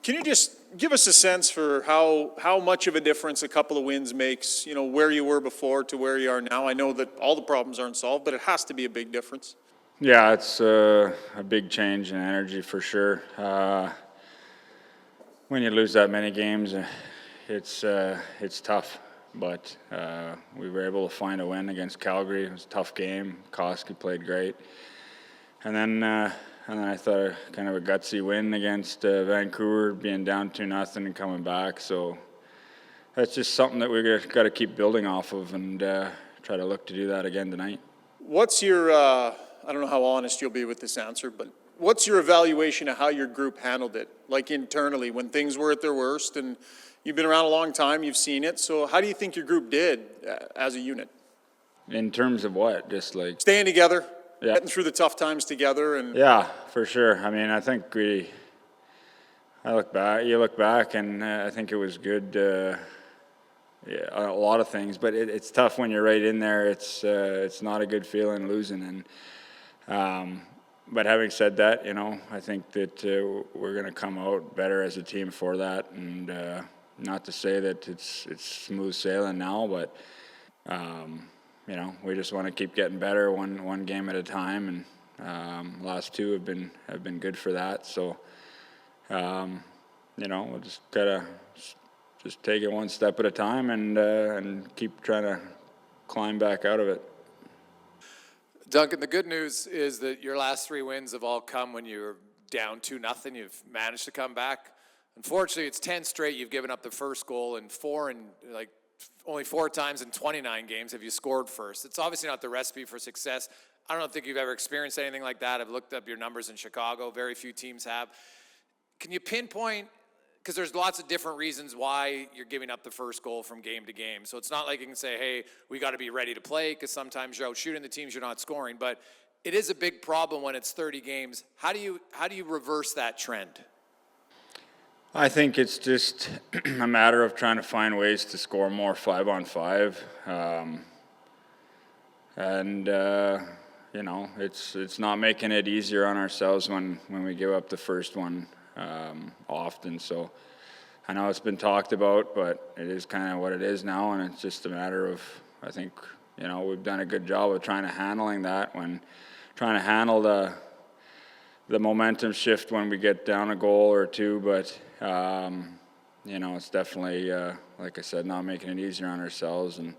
Can you just give us a sense for how much of a difference a couple of wins makes, where you were before to where you are now? I know that all the problems aren't solved, but it has to be a big difference. Yeah, it's a big change in energy for sure. When you lose that many games, it's tough. But we were able to find a win against Calgary. It was a tough game. Koski played great, and then I thought kind of a gutsy win against Vancouver, being down 2-0 and coming back. So that's just something that we're got to keep building off of, and try to look to do that again tonight. What's your, I don't know how honest you'll be with this answer, but what's your evaluation of how your group handled it, like internally, when things were at their worst? And you've been around a long time, you've seen it. So how do you think your group did as a unit? In terms of what? Just like staying together, yeah. Getting through the tough times together, and yeah, for sure. I mean, I think you look back, and I think it was good. Yeah, a lot of things, but it's tough when you're right in there. It's not a good feeling losing, and but having said that, I think that we're going to come out better as a team for that, and not to say that it's smooth sailing now, but we just want to keep getting better one game at a time, and last two have been good for that. So we'll just gotta just take it one step at a time, and keep trying to climb back out of it. Duncan, the good news is that your last 3 wins have all come when you're down 2-0. You've managed to come back. Unfortunately, it's 10 straight you've given up the first goal, and only 4 times in 29 games have you scored first. It's obviously not the recipe for success. I don't think you've ever experienced anything like that. I've looked up your numbers in Chicago. Very few teams have. Can you pinpoint, because there's lots of different reasons why you're giving up the first goal from game to game. So it's not like you can say, hey, we got to be ready to play, because sometimes you're out shooting the teams you're not scoring. But it is a big problem when it's 30 games. How do you reverse that trend? I think it's just a matter of trying to find ways to score more 5-on-5. It's not making it easier on ourselves when we give up the first one often. So I know it's been talked about, but it is kind of what it is now, and it's just a matter of, I think, we've done a good job of trying to handle the momentum shift when we get down a goal or two, but it's definitely, like I said, not making it easier on ourselves. And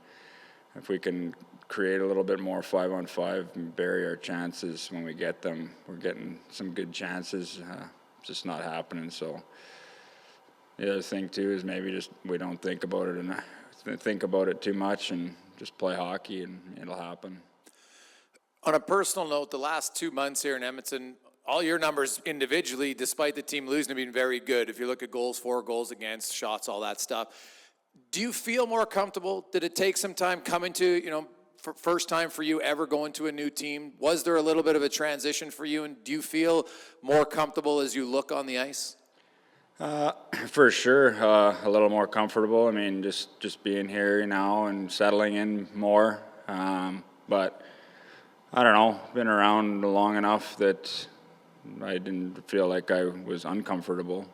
if we can create a little bit more 5-on-5 and bury our chances when we get them, we're getting some good chances. Just not happening. So the other thing too is maybe just we don't think about it too much, and just play hockey, and it'll happen. On a personal note, the last 2 months here in Edmonton, all your numbers individually, despite the team losing, have been very good. If you look at goals for, goals against, shots, all that stuff. Do you feel more comfortable? Did it take some time coming to, first time for you ever going to a new team? Was there a little bit of a transition for you, and do you feel more comfortable as you look on the ice? For sure, a little more comfortable. I mean, just being here now and settling in more. But I don't know, been around long enough that I didn't feel like I was uncomfortable.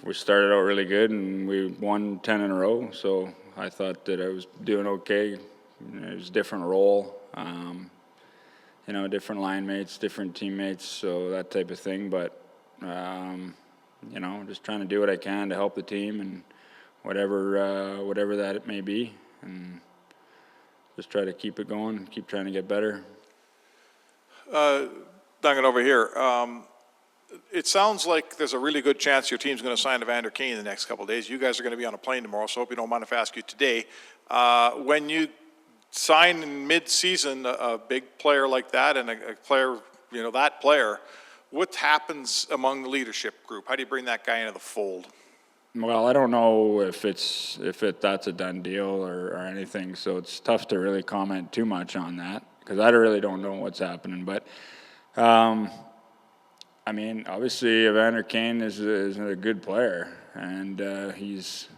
We started out really good, and we won 10 in a row, so I thought that I was doing okay. It was a different role, different line mates, different teammates, so that type of thing. But, just trying to do what I can to help the team, and whatever that it may be, and just try to keep it going, keep trying to get better. Duncan, over here. It sounds like there's a really good chance your team's going to sign Evander Kane in the next couple of days. You guys are going to be on a plane tomorrow, so I hope you don't mind if I ask you today. When you sign in mid-season a big player like that, and a player, that player, what happens among the leadership group? How do you bring that guy into the fold? Well, I don't know if that's a done deal or anything, so it's tough to really comment too much on that, because I really don't know what's happening. But obviously Evander Kane is a good player, and he's,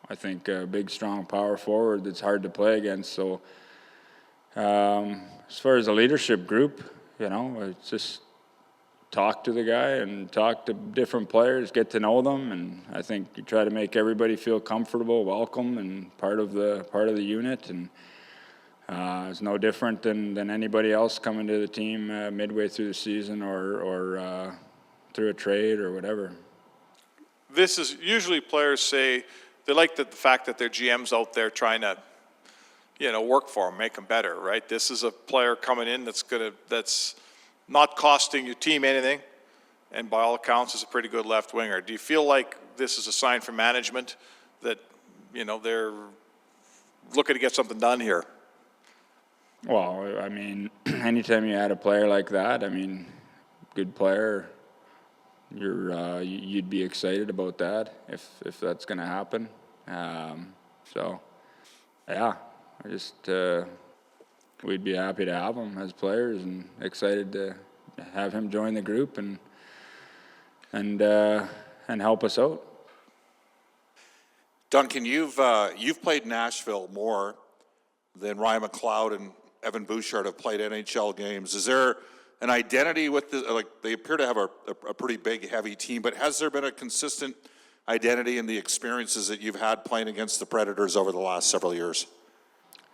I think a big, strong power forward that's hard to play against. So as far as the leadership group, it's just talk to the guy and talk to different players, get to know them, and I think you try to make everybody feel comfortable, welcome, and part of the unit. And it's no different than anybody else coming to the team midway through the season or through a trade or whatever. This is, usually players say, they like the fact that their GM's out there trying to, work for them, make them better, right? This is a player coming in that's not costing your team anything, and by all accounts is a pretty good left winger. Do you feel like this is a sign from management that, they're looking to get something done here? Well, I mean, anytime you add a player like that, I mean, good player, you'd be excited about that if that's going to happen. So, yeah, I just we'd be happy to have him as players and excited to have him join the group and help us out. Duncan, you've played Nashville more than Ryan McLeod and Evan Bouchard have played NHL games. Is there an identity with they appear to have a pretty big, heavy team, but has there been a consistent identity in the experiences that you've had playing against the Predators over the last several years?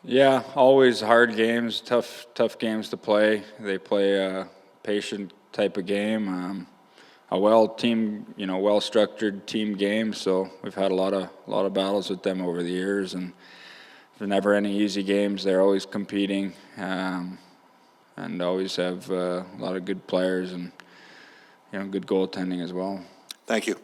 Yeah, always hard games, tough games to play. They play a patient type of game, a well-structured team game. So we've had a lot of battles with them over the years, and there's never any easy games. They're always competing, and always have a lot of good players and good goaltending as well. Thank you.